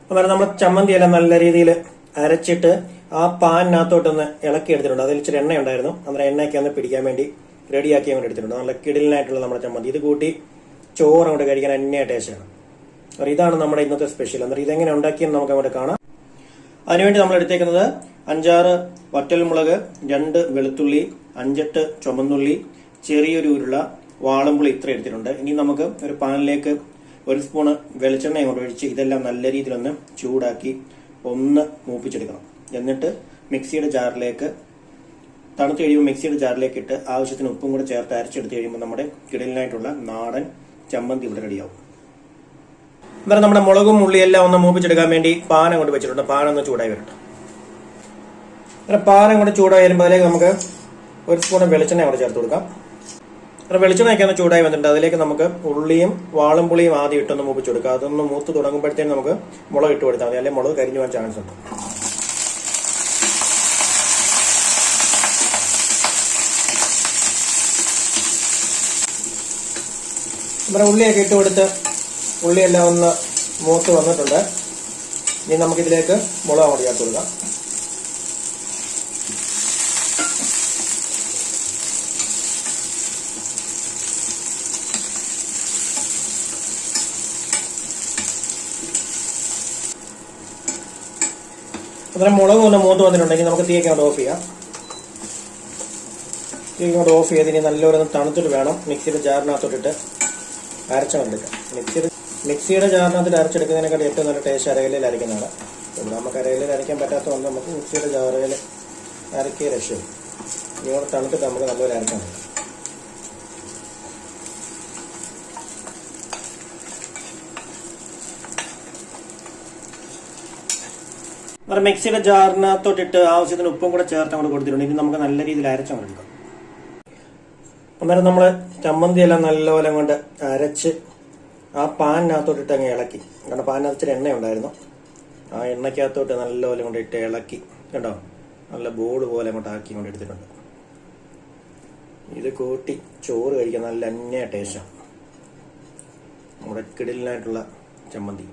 അന്നേരം നമ്മൾ ചമ്മന്തിയെല്ലാം നല്ല രീതിയിൽ അരച്ചിട്ട് ആ പാനിനകത്തോട്ടൊന്ന് ഇളക്കി എടുത്തിട്ടുണ്ട്. അതിൽ ഇച്ചിരി എണ്ണ ഉണ്ടായിരുന്നു. അന്നേരം എണ്ണയ്ക്ക് ഒന്ന് പിടിക്കാൻ വേണ്ടി റെഡിയാക്കി അങ്ങോട്ട് എടുത്തിട്ടുണ്ട്. നല്ല കിടിലിനായിട്ടുള്ള നമ്മുടെ ചമ്മന്തി. ഇത് കൂട്ടി ചോറ് അങ്ങോട്ട് കഴിക്കാൻ അന്യ ടേസ്റ്റാണ്. അപ്പോൾ ഇതാണ് നമ്മുടെ ഇന്നത്തെ സ്പെഷ്യൽ. അന്നേരം ഇതെങ്ങനെ ഉണ്ടാക്കിയെന്ന് നമുക്ക് അങ്ങോട്ട് കാണാം. അതിനുവേണ്ടി നമ്മൾ എടുത്തേക്കുന്നത് 5-6 വറ്റൽമുളക്, 2 വെളുത്തുള്ളി, 5-8 ചുമന്നുള്ളി, ചെറിയൊരു ഉരുള വാളംപുളി ഇത്ര എടുത്തിട്ടുണ്ട്. ഇനി നമുക്ക് ഒരു പാനിലേക്ക് 1 സ്പൂണ് വെളിച്ചെണ്ണ അങ്ങോട്ട് ഒഴിച്ച് ഇതെല്ലാം നല്ല രീതിയിലൊന്ന് ചൂടാക്കി ഒന്ന് മൂപ്പിച്ചെടുക്കണം. എന്നിട്ട് മിക്സിയുടെ ജാറിലേക്ക് തണുത്ത് കഴിയുമ്പോൾ മിക്സിയുടെ ജാറിലേക്ക് ഇട്ട് ആവശ്യത്തിന് ഉപ്പും കൂടെ ചേർത്ത് അരച്ചെടുത്ത് കഴിയുമ്പോൾ നമ്മുടെ കിടലിനായിട്ടുള്ള നാടൻ ചമ്മന്തി ഇവിടെ റെഡിയാവും. അന്നേരം നമ്മുടെ മുളകും ഉള്ളിയെല്ലാം ഒന്ന് മൂപ്പിച്ചെടുക്കാൻ വേണ്ടി പാൻ അങ്ങോട്ട് വെച്ചിട്ടുണ്ട്. പാനൊന്ന് ചൂടായി വരട്ടെ. അങ്ങനെ പാൻ അങ്ങോട്ട് ചൂടായി വരുമ്പോൾ അതിലേക്ക് നമുക്ക് 1 സ്പൂൺ വെളിച്ചെണ്ണ അങ്ങോട്ട് ചേർത്ത് കൊടുക്കാം. അങ്ങനെ വെളിച്ചെണ്ണയൊക്കെ ഒന്ന് ചൂടായി വന്നിട്ടുണ്ട്. അതിലേക്ക് നമുക്ക് ഉള്ളിയും വാളംപുളിയും ആദ്യം ഇട്ടൊന്ന് മൂപ്പിച്ച് കൊടുക്കുക. അതൊന്ന് മൂത്ത് തുടങ്ങുമ്പോഴത്തേക്കും നമുക്ക് മുളക് ഇട്ട് കൊടുത്താൽ മതി, അല്ലെങ്കിൽ മുളക് കരിഞ്ഞു പോകാൻ ചാൻസ് ഉണ്ട്. നമ്മുടെ ഉള്ളിയൊക്കെ ഇട്ട് കൊടുത്ത് ഉള്ളിയെല്ലാം ഒന്ന് മൂത്ത് വന്നിട്ടുണ്ട്. ഇനി നമുക്കിതിലേക്ക് മുളക് അങ്ങോട്ട് ചേർത്ത് കൊടുക്കാം. അന്നേരം മുളക് ഒന്ന് മൂത്ത് വന്നിട്ടുണ്ടെങ്കിൽ നമുക്ക് തീയൊക്കെ അങ്ങോട്ട് ഓഫ് ചെയ്യാം. തീ അങ്ങോട്ട് ഓഫ് ചെയ്ത് ഇനി നല്ലപോലെ തണുത്തിട്ട് വേണം മിക്സിയുടെ ജാറിനകത്തോട്ടിട്ട് അരച്ചെടുക്കാം. മിക്സിയുടെ ജാറിനകത്ത് അരച്ചെടുക്കുന്നതിനെക്കാട്ടി ഏറ്റവും നല്ല ടേസ്റ്റ് അരകല്ലിൽ അരയ്ക്കുന്നതാണ്. ഇവിടെ നമുക്ക് അരകല്ലിൽ അരയ്ക്കാൻ പറ്റാത്തതുകൊണ്ട് നമുക്ക് മിക്സിയുടെ ജാറിൽ അരക്കിയ രക്ഷയും. ഇങ്ങോട്ട് തണുത്തിട്ട് നമുക്ക് നല്ലപോലെ അരക്കാൻ പറ്റും. അന്നേരം മിക്സിയുടെ ജാറിനകത്തോട്ടിട്ട് ആവശ്യത്തിന് ഉപ്പും കൂടെ ചേർത്ത് അങ്ങോട്ട് കൊടുത്തിട്ടുണ്ട്. ഇനി നമുക്ക് നല്ല രീതിയിൽ അരച്ചങ്ങോട്ട്. അന്നേരം നമ്മൾ ചമ്മന്തി എല്ലാം നല്ലപോലെ കൊണ്ട് അരച്ച് ആ പാനിനകത്തോട്ടിട്ട് അങ്ങ് ഇളക്കി. കാരണം പാനിനകത്ത് ഇച്ചിരി എണ്ണ ഉണ്ടായിരുന്നു. ആ എണ്ണയ്ക്കകത്തോട്ട് നല്ലപോലെ കൊണ്ട് ഇട്ട് ഇളക്കി. കേട്ടോ, നല്ല ബോൾ പോലെ അങ്ങോട്ട് ആക്കി കൊണ്ട് എടുത്തിട്ടുണ്ട്. ഇത് കൂട്ടി ചോറ് കഴിക്കാൻ നല്ല അന്യ ടേസ്റ്റാണ്. നമ്മുടെ കിടിലിനായിട്ടുള്ള ചമ്മന്തി.